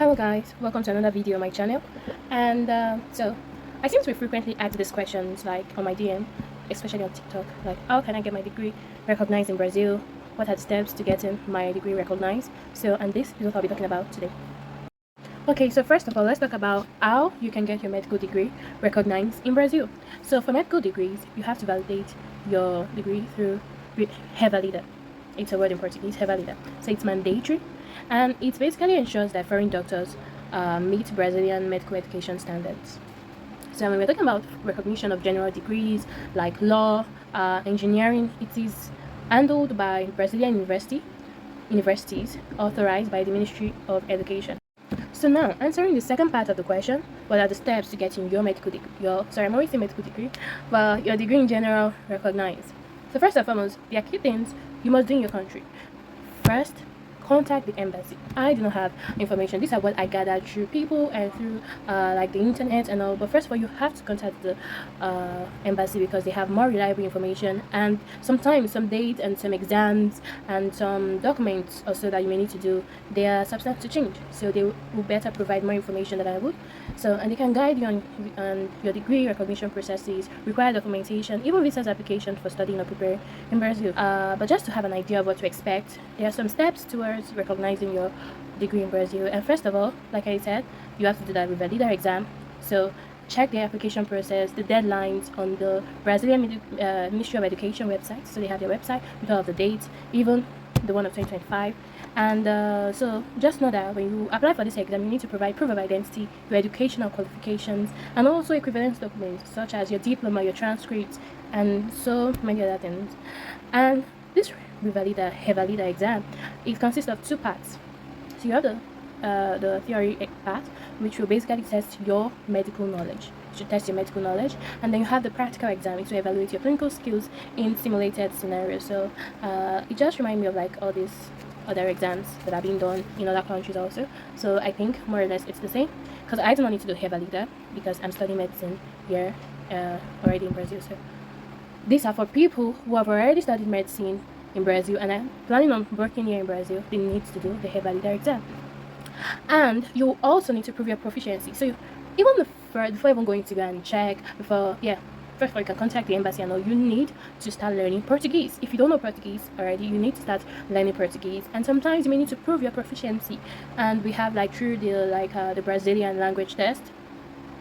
Hello guys, welcome to another video on my channel. And so I seem to be frequently asked these questions like on my DM, especially on TikTok, like how can I get my degree recognized in Brazil? What are the steps to getting my degree recognized? And this is what I'll be talking about today. Okay, so first of all, let's talk about how you can get your medical degree recognized in Brazil. So for medical degrees, you have to validate your degree through Revalida. It's a word in Portuguese, Revalida. So it's mandatory, and it basically ensures that foreign doctors meet Brazilian medical education standards. So when we're talking about recognition of general degrees like law, engineering, it is handled by Brazilian universities authorized by the Ministry of Education. So now, answering the second part of the question, what are the steps to getting your medical degree, your degree in general recognized? So first and foremost, there are key things you must do in your country. First, contact the embassy. I do not have information. These are what I gathered through people and through like the internet and all. But first of all, you have to contact the embassy because they have more reliable information, and sometimes some dates and some exams and some documents also that you may need to do, they are subject to change. So they will better provide more information than I would. So, and they can guide you on your degree recognition processes, required documentation, even visas application for studying or preparing in Brazil. But just to have an idea of what to expect, there are some steps towards recognizing your degree in Brazil. And first of all, like I said, you have to do that Revalida Exam. So check the application process, the deadlines on the Brazilian Ministry of Education website. So they have their website with all of the dates, even the one of 2025. And so just know that when you apply for this exam, you need to provide proof of identity, your educational qualifications, and also equivalence documents such as your diploma, your transcripts, and so many other things. And this Revalida exam, it consists of two parts. So you have the theory part, which will basically test your medical knowledge. It should test your medical knowledge, and then you have the practical exam to evaluate your clinical skills in simulated scenarios. So it just reminds me of like all these other exams that are being done in other countries also. So I think more or less it's the same, because I do not need to do Revalida because I'm studying medicine here already in Brazil. So these are for people who have already studied medicine in Brazil and I'm planning on working here in Brazil. They need to do the Revalida exam, and you also need to prove your proficiency. So even before even going to go and check, first of all, you can contact the embassy and all. You need to start learning Portuguese. If you don't know Portuguese already, you need to start learning Portuguese. And sometimes you may need to prove your proficiency. And we have like through the Brazilian language test,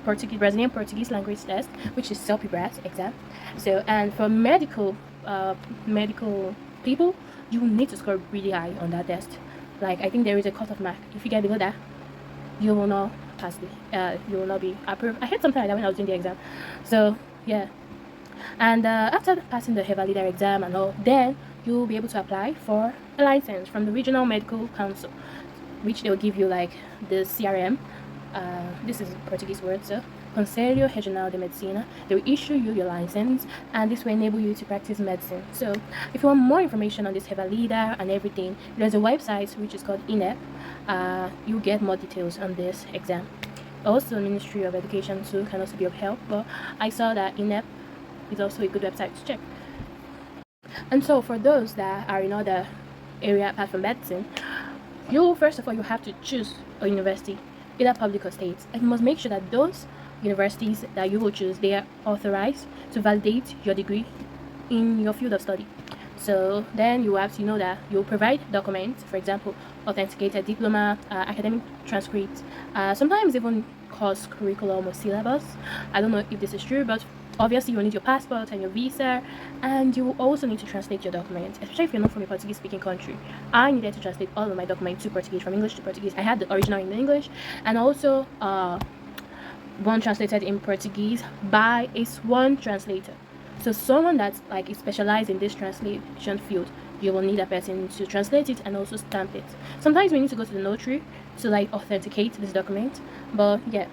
Brazilian Portuguese language test, which is CELPE-BRAS exam. So, and for medical people, you need to score really high on that test. Like I think there is a cut-off mark. If you get below that, you will not pass you will not be approved. I had something like that when I was doing the exam. So yeah, and after passing the Revalida exam and all, then you will be able to apply for a license from the Regional Medical Council, which they will give you like the CRM. This is a Portuguese word, so Conselho Regional de Medicina. They will issue you your license, and this will enable you to practice medicine. So if you want more information on this Revalida and everything, there's a website which is called INEP. You get more details on this exam. Also, the Ministry of Education too can also be of help, but I saw that INEP is also a good website to check. And so for those that are in other area apart from medicine, first of all you have to choose a university, either public or state, and you must make sure that those universities that you will choose, they are authorized to validate your degree in your field of study. So then you have to know that you'll provide documents, for example, authenticated diploma, academic transcripts, sometimes even course curriculum or syllabus. I don't know if this is true, but obviously you'll need your passport and your visa, and you will also need to translate your documents, especially if you're not from a Portuguese speaking country. I needed to translate all of my documents to Portuguese, from English to Portuguese. I had the original in English, and also one translated in Portuguese by a sworn translator. So someone that's like specialized in this translation field, you will need a person to translate it and also stamp it. Sometimes we need to go to the notary to like authenticate this document, but yeah,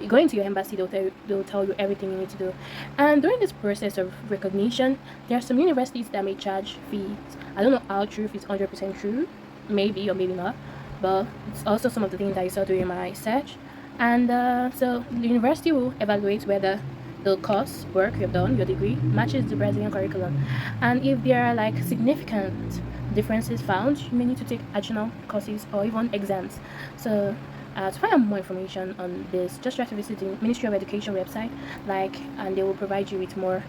going to your embassy, they'll tell you everything you need to do. And during this process of recognition, there are some universities that may charge fees. I don't know how true, if it's 100% true, maybe or maybe not, but it's also some of the things that I saw during my search. And so the university will evaluate whether the course work you've done, your degree, matches the Brazilian curriculum. And if there are like significant differences found, you may need to take additional courses or even exams. So To find out more information on this, just try to visit the Ministry of Education website, and they will provide you with more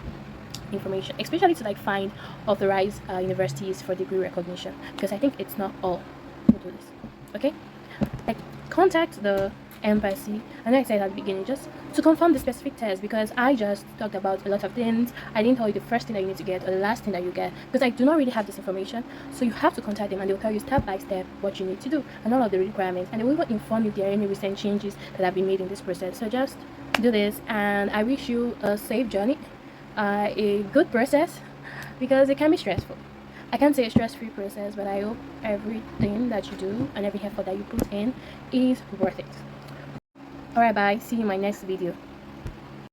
information, especially to find authorized universities for degree recognition, because I think it's not all who do this. Okay, contact the embassy, and like I said at the beginning, just to confirm the specific test, because I just talked about a lot of things. I didn't tell you the first thing that you need to get or the last thing that you get, because I do not really have this information. So you have to contact them, and they'll tell you step by step what you need to do and all of the requirements, and they will even inform you if there are any recent changes that have been made in this process. So just do this, and I wish you a safe journey, a good process, because it can be stressful. I can't say a stress-free process, but I hope everything that you do and every effort that you put in is worth it. Alright, bye. See you in my next video.